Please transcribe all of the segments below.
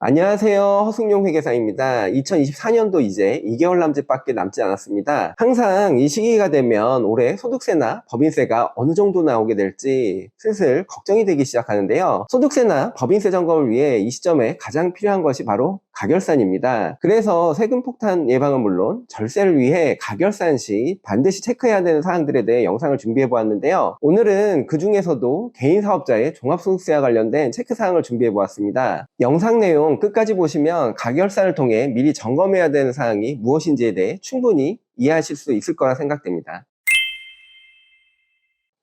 안녕하세요. 허승용 회계사입니다. 2024년도 이제 2개월 남짓밖에 남지 않았습니다. 항상 이 시기가 되면 올해 소득세나 법인세가 어느 정도 나오게 될지 슬슬 걱정이 되기 시작하는데요. 소득세나 법인세 점검을 위해 이 시점에 가장 필요한 것이 바로 가결산입니다. 그래서 세금 폭탄 예방은 물론 절세를 위해 가결산 시 반드시 체크해야 되는 사항들에 대해 영상을 준비해 보았는데요. 오늘은 그 중에서도 개인 사업자의 종합소득세와 관련된 체크사항을 준비해 보았습니다. 영상 내용 끝까지 보시면 가결산을 통해 미리 점검해야 되는 사항이 무엇인지에 대해 충분히 이해하실 수 있을 거라 생각됩니다.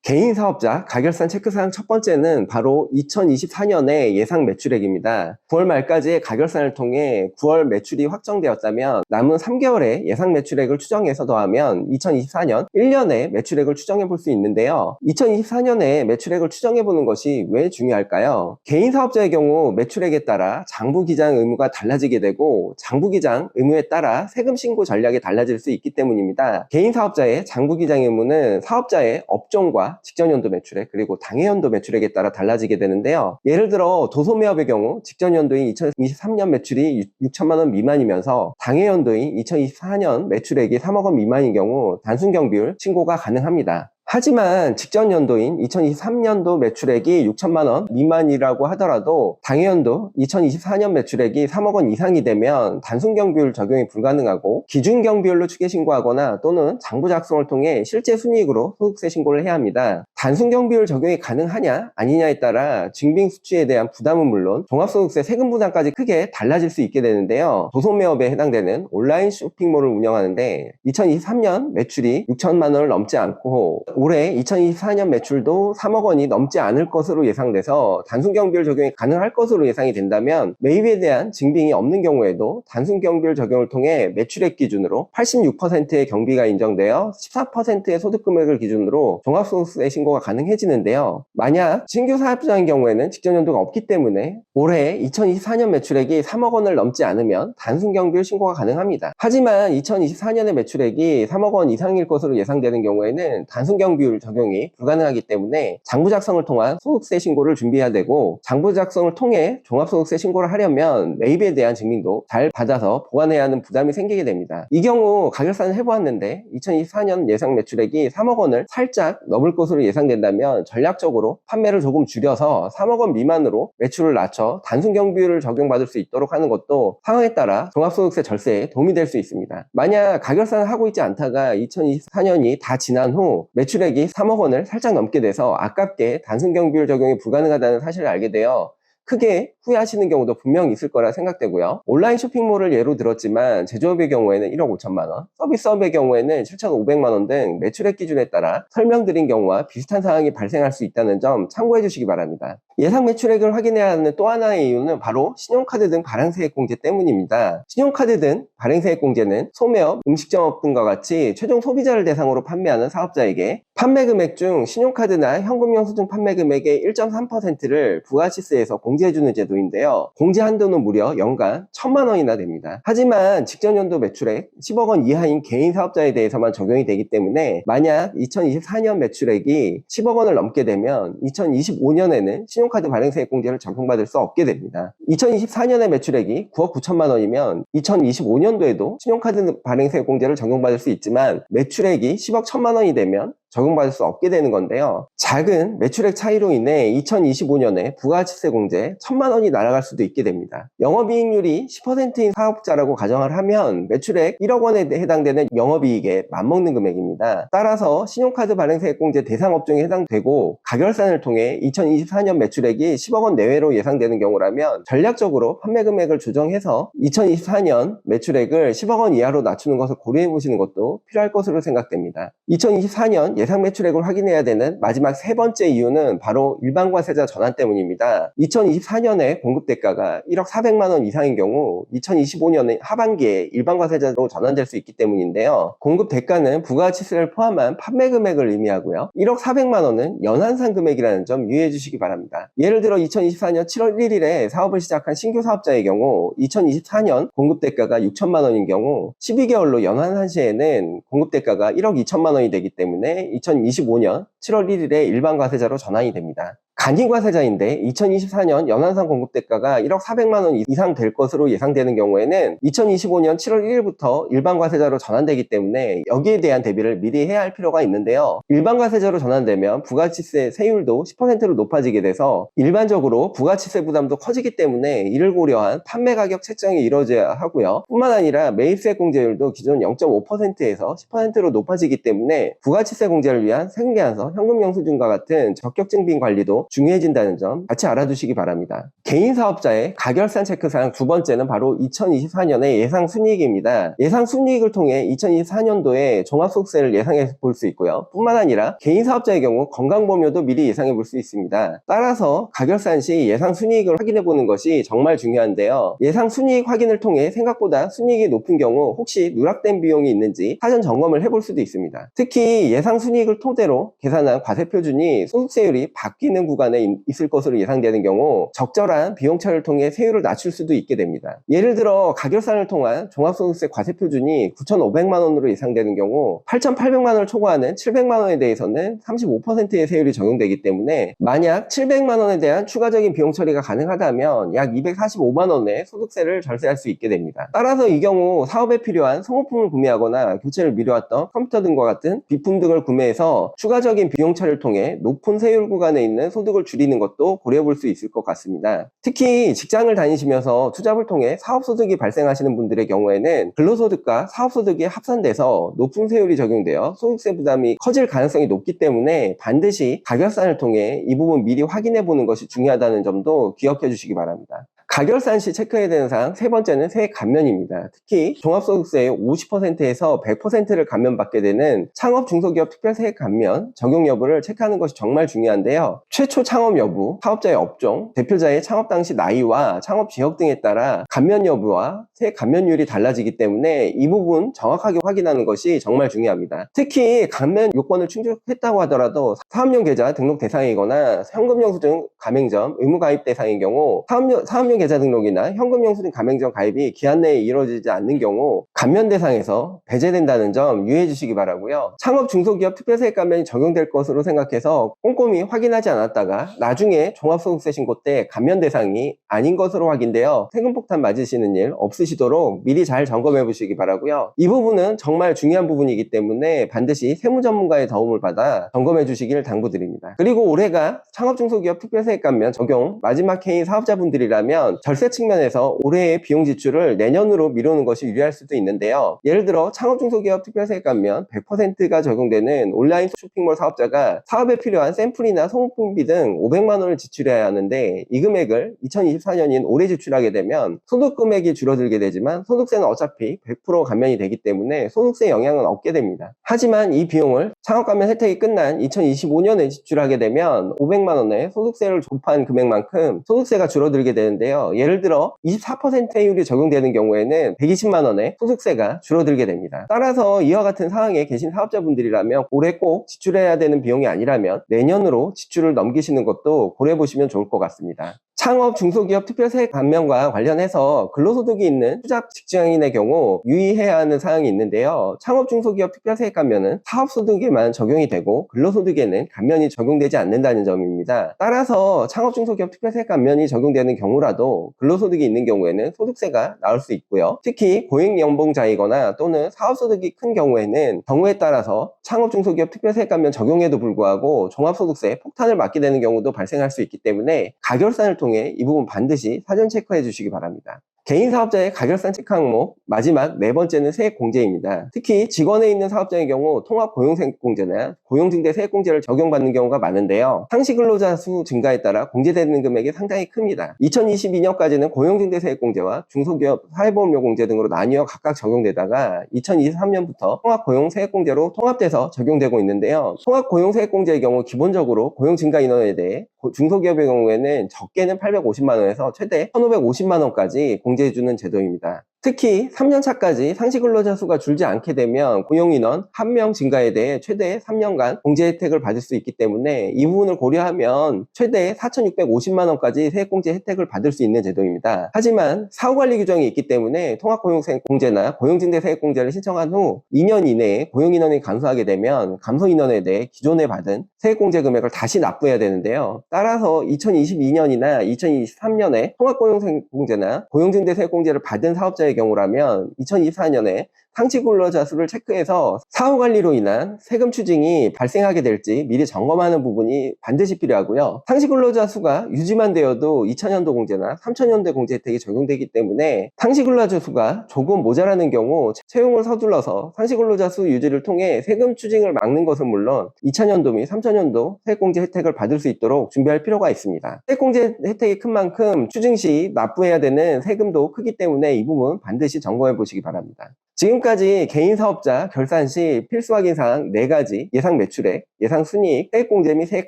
개인 사업자 가결산 체크사항 첫 번째는 바로 2024년의 예상 매출액입니다. 9월 말까지의 가결산을 통해 9월 매출이 확정되었다면 남은 3개월의 예상 매출액을 추정해서 더하면 2024년 1년의 매출액을 추정해 볼 수 있는데요. 2024년의 매출액을 추정해 보는 것이 왜 중요할까요? 개인 사업자의 경우 매출액에 따라 장부기장 의무가 달라지게 되고 장부기장 의무에 따라 세금 신고 전략이 달라질 수 있기 때문입니다. 개인 사업자의 장부기장 의무는 사업자의 업종과 직전 연도 매출액 그리고 당해 연도 매출액에 따라 달라지게 되는데요. 예를 들어 도소매업의 경우 직전 연도인 2023년 매출이 6천만 원 미만이면서 당해 연도인 2024년 매출액이 3억 원 미만인 경우 단순 경비율 신고가 가능합니다. 하지만 직전 연도인 2023년도 매출액이 6천만 원 미만이라고 하더라도 당해 연도 2024년 매출액이 3억 원 이상이 되면 단순 경비율 적용이 불가능하고 기준 경비율로 추계 신고하거나 또는 장부 작성을 통해 실제 순이익으로 소득세 신고를 해야 합니다. 단순 경비율 적용이 가능하냐 아니냐에 따라 증빙 수치에 대한 부담은 물론 종합소득세 세금 부담까지 크게 달라질 수 있게 되는데요. 도소매업에 해당되는 온라인 쇼핑몰을 운영하는데 2023년 매출이 6천만 원을 넘지 않고 올해 2024년 매출도 3억 원이 넘지 않을 것으로 예상돼서 단순 경비율 적용이 가능할 것으로 예상이 된다면 매입에 대한 증빙이 없는 경우에도 단순 경비율 적용을 통해 매출액 기준으로 86%의 경비가 인정되어 14%의 소득 금액을 기준으로 종합소득세 신고가 가능해지는데요. 만약 신규 사업자인 경우에는 직전 연도가 없기 때문에 올해 2024년 매출액이 3억 원을 넘지 않으면 단순 경비율 신고가 가능합니다. 하지만 2024년의 매출액이 3억 원 이상일 것으로 예상되는 경우에는 단순 경비율 적용이 불가능하기 때문에 장부 작성을 통한 소득세 신고를 준비해야 되고 장부 작성을 통해 종합소득세 신고를 하려면 매입에 대한 증빙도 잘 받아서 보관해야 하는 부담이 생기게 됩니다. 이 경우 가결산을 해보았는데 2024년 예상 매출액이 3억 원을 살짝 넘을 것으로 예상된다면 전략적으로 판매를 조금 줄여서 3억 원 미만으로 매출을 낮춰 단순 경비율을 적용받을 수 있도록 하는 것도 상황에 따라 종합소득세 절세에 도움이 될 수 있습니다. 만약 가결산을 하고 있지 않다가 2024년이 다 지난 후 매출액이 3억 원을 살짝 넘게 돼서 아깝게 단순 경비율 적용이 불가능하다는 사실을 알게 되어 크게 후회하시는 경우도 분명히 있을 거라 생각되고요. 온라인 쇼핑몰을 예로 들었지만 제조업의 경우에는 1억 5천만 원, 서비스업의 경우에는 7,500만 원 등 매출액 기준에 따라 설명드린 경우와 비슷한 상황이 발생할 수 있다는 점 참고해 주시기 바랍니다. 예상 매출액을 확인해야 하는 또 하나의 이유는 바로 신용카드 등 발행세액 공제 때문입니다. 신용카드 등 발행세액 공제는 소매업, 음식점업 등과 같이 최종 소비자를 대상으로 판매하는 사업자에게 판매 금액 중 신용카드나 현금 영수증 판매 금액의 1.3%를 부가시세에서 공제해주는 제도인데요. 공제 한도는 무려 연간 1,000만 원이나 됩니다. 하지만 직전 연도 매출액 10억 원 이하인 개인 사업자에 대해서만 적용이 되기 때문에 만약 2024년 매출액이 10억 원을 넘게 되면 2025년에는 신용카드 발행세액 공제를 적용받을 수 없게 됩니다. 2024년의 매출액이 9억 9천만 원이면 2025년도에도 신용카드 발행세액 공제를 적용받을 수 있지만 매출액이 10억 1천만 원이 되면 적용받을 수 없게 되는 건데요. 작은 매출액 차이로 인해 2025년에 부가가치세 공제 1,000만 원이 날아갈 수도 있게 됩니다. 영업이익률이 10%인 사업자라고 가정을 하면 매출액 1억 원에 해당되는 영업이익에 맞먹는 금액입니다. 따라서 신용카드 발행세액 공제 대상 업종에 해당되고 가결산을 통해 2024년 매출액이 10억 원 내외로 예상되는 경우라면 전략적으로 판매 금액을 조정해서 2024년 매출액을 10억 원 이하로 낮추는 것을 고려해 보시는 것도 필요할 것으로 생각됩니다. 2024년 예상 매출액을 확인해야 되는 마지막 세 번째 이유는 바로 일반과세자 전환 때문입니다. 2024년에 공급대가가 1억 400만 원 이상인 경우 2025년의 하반기에 일반과세자로 전환될 수 있기 때문인데요. 공급대가는 부가가치세를 포함한 판매 금액을 의미하고요. 1억 400만 원은 연환상 금액이라는 점 유의해 주시기 바랍니다. 예를 들어 2024년 7월 1일에 사업을 시작한 신규 사업자의 경우 2024년 공급대가가 6천만 원인 경우 12개월로 연환한 시에는 공급대가가 1억 2천만 원이 되기 때문에 2025년 7월 1일에 일반과세자로 전환이 됩니다. 간이과세자인데 2024년 연안산 공급대가가 1억 400만 원 이상 될 것으로 예상되는 경우에는 2025년 7월 1일부터 일반과세자로 전환되기 때문에 여기에 대한 대비를 미리 해야 할 필요가 있는데요. 일반과세자로 전환되면 부가치세 세율도 10%로 높아지게 돼서 일반적으로 부가치세 부담도 커지기 때문에 이를 고려한 판매 가격 책정이 이루어져야 하고요. 뿐만 아니라 매입세 공제율도 기존 0.5%에서 10%로 높아지기 때문에 부가치세 공제를 위한 세금 계산서, 현금 영수증과 같은 적격 증빙 관리도 중요해진다는 점 같이 알아두시기 바랍니다. 개인 사업자의 가결산 체크사항 두 번째는 바로 2024년의 예상 순이익입니다. 예상 순이익을 통해 2024년도에 종합소득세를 예상해 볼 수 있고요. 뿐만 아니라 개인 사업자의 경우 건강보험료도 미리 예상해 볼 수 있습니다. 따라서 가결산 시 예상 순이익을 확인해 보는 것이 정말 중요한데요. 예상 순이익 확인을 통해 생각보다 순이익이 높은 경우 혹시 누락된 비용이 있는지 사전 점검을 해볼 수도 있습니다. 특히 예상 순이익을 토대로 계산한 과세표준이 소득세율이 바뀌는 구간에 있을 것으로 예상되는 경우 적절한 비용 처리를 통해 세율을 낮출 수도 있게 됩니다. 예를 들어 가결산을 통한 종합소득세 과세표준이 9,500만 원으로 예상되는 경우 8,800만 원을 초과하는 700만 원에 대해서는 35%의 세율이 적용되기 때문에 만약 700만 원에 대한 추가적인 비용 처리가 가능하다면 약 245만 원의 소득세를 절세할 수 있게 됩니다. 따라서 이 경우 사업에 필요한 소모품을 구매하거나 교체를 미뤄왔던 컴퓨터 등과 같은 비품 등을 구매해서 추가적인 비용 처리를 통해 높은 세율 구간에 있는 소득을 줄이는 것도 고려해 볼 수 있을 것 같습니다. 특히 직장을 다니시면서 투잡을 통해 사업소득이 발생하시는 분들의 경우에는 근로소득과 사업소득이 합산돼서 높은 세율이 적용되어 소득세 부담이 커질 가능성이 높기 때문에 반드시 가결산을 통해 이 부분 미리 확인해 보는 것이 중요하다는 점도 기억해 주시기 바랍니다. 가결산 시 체크해야 되는 사항 세 번째는 세액 감면입니다. 특히 종합소득세의 50%에서 100%를 감면받게 되는 창업 중소기업 특별세액 감면 적용 여부를 체크하는 것이 정말 중요한데요. 최초 창업 여부, 사업자의 업종, 대표자의 창업 당시 나이와 창업 지역 등에 따라 감면 여부와 세액 감면율이 달라지기 때문에 이 부분 정확하게 확인하는 것이 정말 중요합니다. 특히 감면 요건을 충족했다고 하더라도 사업용 계좌 등록 대상이거나 현금 영수증 가맹점 의무 가입 대상인 경우 사업용 계좌 등록이나 현금 영수증 가맹점 가입이 기한 내에 이루어지지 않는 경우 감면 대상에서 배제된다는 점 유의해 주시기 바라고요. 창업 중소기업 특별세액 감면이 적용될 것으로 생각해서 꼼꼼히 확인하지 않았다가 나중에 종합소득세 신고 때 감면 대상이 아닌 것으로 확인되어 세금폭탄 맞으시는 일 없으시도록 미리 잘 점검해 보시기 바라고요. 이 부분은 정말 중요한 부분이기 때문에 반드시 세무 전문가의 도움을 받아 점검해 주시길 당부드립니다. 그리고 올해가 창업 중소기업 특별세액 감면 적용 마지막 해인 사업자분들이라면 절세 측면에서 올해의 비용 지출을 내년으로 미루는 것이 유리할 수도 있는데요. 예를 들어 창업 중소기업 특별세액 감면 100%가 적용되는 온라인 쇼핑몰 사업자가 사업에 필요한 샘플이나 소모품비 등 500만 원을 지출해야 하는데 이 금액을 2024년인 올해 지출하게 되면 소득 금액이 줄어들게 되지만 소득세는 어차피 100% 감면이 되기 때문에 소득세 영향은 없게 됩니다. 하지만 이 비용을 창업 감면 혜택이 끝난 2025년에 지출하게 되면 500만 원의 소득세를 곱한 금액만큼 소득세가 줄어들게 되는데요. 예를 들어 24% 세율이 적용되는 경우에는 120만 원의 소득세가 줄어들게 됩니다. 따라서 이와 같은 상황에 계신 사업자분들이라면 올해 꼭 지출해야 되는 비용이 아니라면 내년으로 지출을 넘기시는 것도 고려해 보시면 좋을 것 같습니다. 창업 중소기업 특별세액 감면과 관련해서 근로소득이 있는 투잡 직장인의 경우 유의해야 하는 사항이 있는데요. 창업 중소기업 특별세액 감면은 사업소득에만 적용이 되고 근로소득에는 감면이 적용되지 않는다는 점입니다. 따라서 창업 중소기업 특별세액 감면이 적용되는 경우라도 근로소득이 있는 경우에는 소득세가 나올 수 있고요. 특히 고액연봉자이거나 또는 사업소득이 큰 경우에는 경우에 따라서 창업 중소기업 특별세액 감면 적용에도 불구하고 종합소득세 폭탄을 맞게 되는 경우도 발생할 수 있기 때문에 가결산을 통해 이 부분 반드시 사전 체크해 주시기 바랍니다. 개인 사업자의 가결산 체크 항목 마지막 네 번째는 세액공제입니다. 특히 직원에 있는 사업자의 경우 통합고용세액공제나 고용증대 세액공제를 적용받는 경우가 많은데요. 상시 근로자 수 증가에 따라 공제되는 금액이 상당히 큽니다. 2022년까지는 고용증대 세액공제와 중소기업 사회보험료 공제 등으로 나뉘어 각각 적용되다가 2023년부터 통합고용세액공제로 통합돼서 적용되고 있는데요. 통합고용세액공제의 경우 기본적으로 고용 증가 인원에 대해 중소기업의 경우에는 적게는 850만 원에서 최대 1,550만 원까지 공제해주는 제도입니다. 특히 3년차까지 상시 근로자 수가 줄지 않게 되면 고용인원 1명 증가에 대해 최대 3년간 공제 혜택을 받을 수 있기 때문에 이 부분을 고려하면 최대 4,650만 원까지 세액공제 혜택을 받을 수 있는 제도입니다. 하지만 사후관리 규정이 있기 때문에 통합고용세액공제나 고용증대 세액공제를 신청한 후 2년 이내에 고용인원이 감소하게 되면 감소인원에 대해 기존에 받은 세액공제 금액을 다시 납부해야 되는데요. 따라서 2022년이나 2023년에 통합고용세액공제나 고용증대 세액공제를 받은 사업자의 경우라면 2024년에 상시 근로자 수를 체크해서 사후관리로 인한 세금 추징이 발생하게 될지 미리 점검하는 부분이 반드시 필요하고요. 상시 근로자 수가 유지만 되어도 2000년도 공제나 3000년대 공제 혜택이 적용되기 때문에 상시 근로자 수가 조금 모자라는 경우 채용을 서둘러서 상시 근로자 수 유지를 통해 세금 추징을 막는 것은 물론 2000년도 및 3000년도 세액공제 혜택을 받을 수 있도록 준비할 필요가 있습니다. 세액공제 혜택이 큰 만큼 추징 시 납부해야 되는 세금도 크기 때문에 이 부분 반드시 점검해 보시기 바랍니다. 지금까지 개인사업자 결산 시 필수 확인사항 4가지 예상 매출액, 예상 순이익, 세액공제 및 세액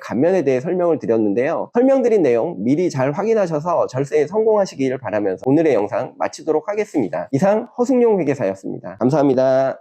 감면에 대해 설명을 드렸는데요. 설명드린 내용 미리 잘 확인하셔서 절세에 성공하시길 바라면서 오늘의 영상 마치도록 하겠습니다. 이상 허승용 회계사였습니다. 감사합니다.